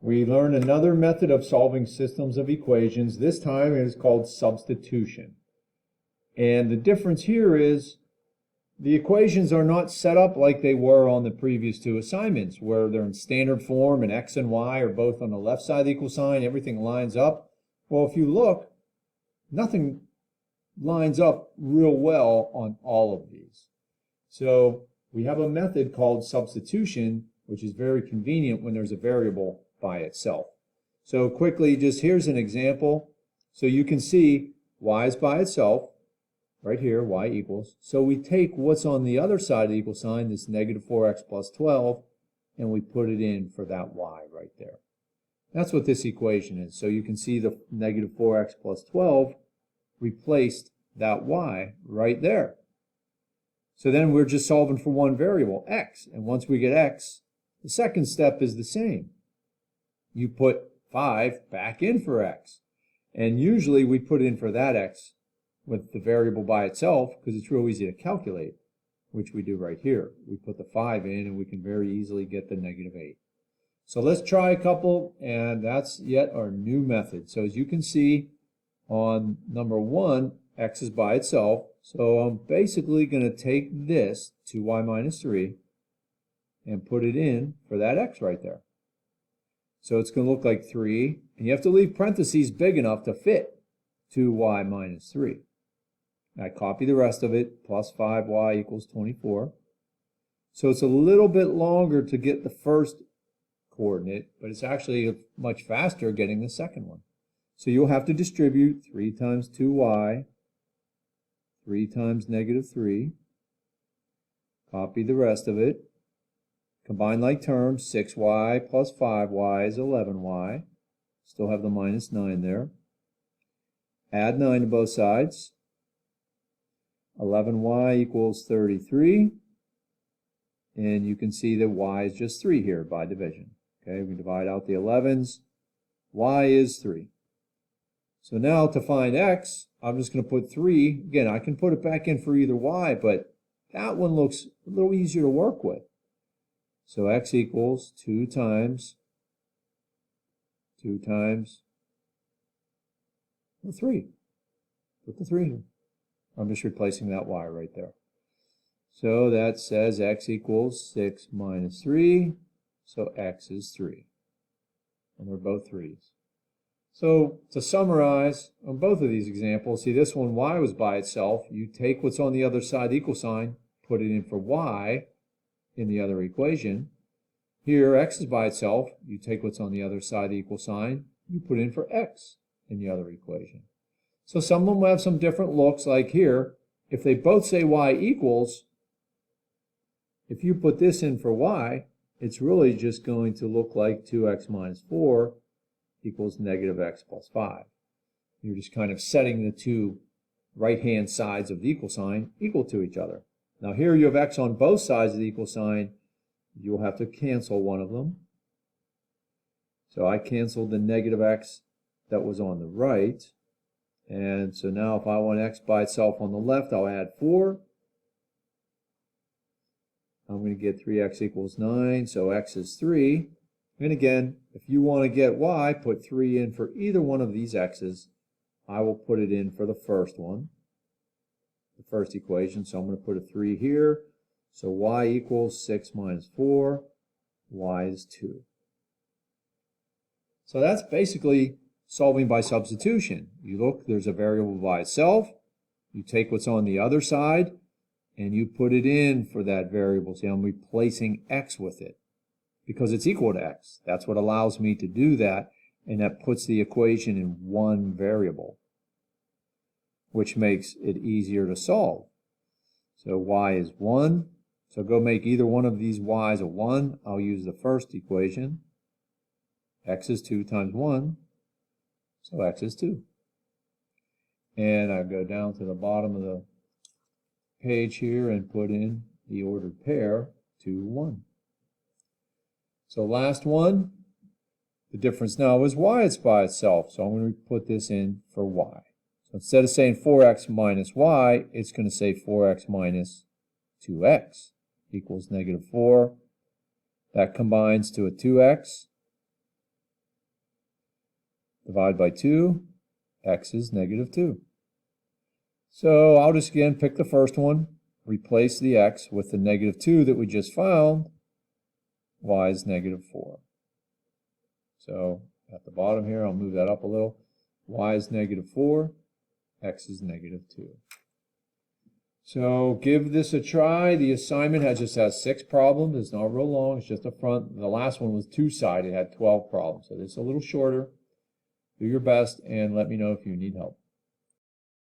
We learned another method of solving systems of equations. This time it is called substitution. And the difference here is the equations are not set up like they were on the previous two assignments, where they're in standard form and x and y are both on the left side of the equal sign, everything lines up. Well, if you look, nothing lines up real well on all of these. So we have a method called substitution, which is very convenient when there's a variable by itself. So quickly, just here's an example. So you can see y is by itself, right here, y equals. So we take what's on the other side of the equal sign, this negative 4x plus 12, and we put it in for that y right there. That's what this equation is. So you can see the negative 4x plus 12 replaced that y right there. So then we're just solving for one variable, x. And once we get x, the second step is the same. You put 5 back in for x. And usually we put in for that x with the variable by itself because it's real easy to calculate, which we do right here. We put the 5 in and we can very easily get the negative 8. So let's try a couple, and that's yet our new method. So as you can see on number 1, x is by itself. So I'm basically going to take this 2y minus 3 and put it in for that x right there. So it's going to look like 3, and you have to leave parentheses big enough to fit 2y minus 3. I copy the rest of it, plus 5y equals 24. So it's a little bit longer to get the first coordinate, but it's actually much faster getting the second one. So you'll have to distribute 3 times 2y, 3 times negative 3, copy the rest of it, combine like terms, 6y plus 5y is 11y, still have the minus 9 there, add 9 to both sides, 11y equals 33, and you can see that y is just 3 here by division. Okay, we divide out the 11s, y is 3. So now to find x, I'm just going to put 3. Again, I can put it back in for either y, but that one looks a little easier to work with. So x equals 2 times 3. Put the 3 here. I'm just replacing that y right there. So that says x equals 6 minus 3. So x is 3. And they're both 3's. So to summarize on both of these examples, see this one, y was by itself. You take what's on the other side of the equal sign, put it in for y in the other equation. Here, x is by itself. You take what's on the other side of the equal sign, you put in for x in the other equation. So some of them have some different looks, like here. If they both say y equals, if you put this in for y, it's really just going to look like 2x minus 4 equals negative x plus 5. You're just kind of setting the two right-hand sides of the equal sign equal to each other. Now here you have x on both sides of the equal sign. You'll have to cancel one of them. So I canceled the negative x that was on the right. And so now if I want x by itself on the left, I'll add 4. I'm going to get 3x equals 9, so x is 3. And again, if you want to get y, put 3 in for either one of these x's. I will put it in for the first one, the first equation. So I'm going to put a 3 here. So y equals 6 minus 4. Y is 2. So that's basically solving by substitution. You look, there's a variable by itself. You take what's on the other side, and you put it in for that variable. See, I'm replacing x with it because it's equal to x. That's what allows me to do that, and that puts the equation in one variable, which makes it easier to solve. So y is 1. So go make either one of these y's a 1. I'll use the first equation. X is 2 times 1, so x is 2. And I go down to the bottom of the page here and put in the ordered pair 2, 1. So last one, the difference now is y is by itself. So I'm going to put this in for y. So instead of saying 4x minus y, it's going to say 4x minus 2x equals negative 4. That combines to a 2x. Divide by 2, x is negative 2. So I'll just again pick the first one, replace the x with the negative 2 that we just found, y is negative 4. So at the bottom here, I'll move that up a little. Y is negative 4, x is negative 2. So give this a try. The assignment just has 6 problems. It's not real long. It's just a front. The last one was 2-sided. It had 12 problems. So it's a little shorter. Do your best and let me know if you need help.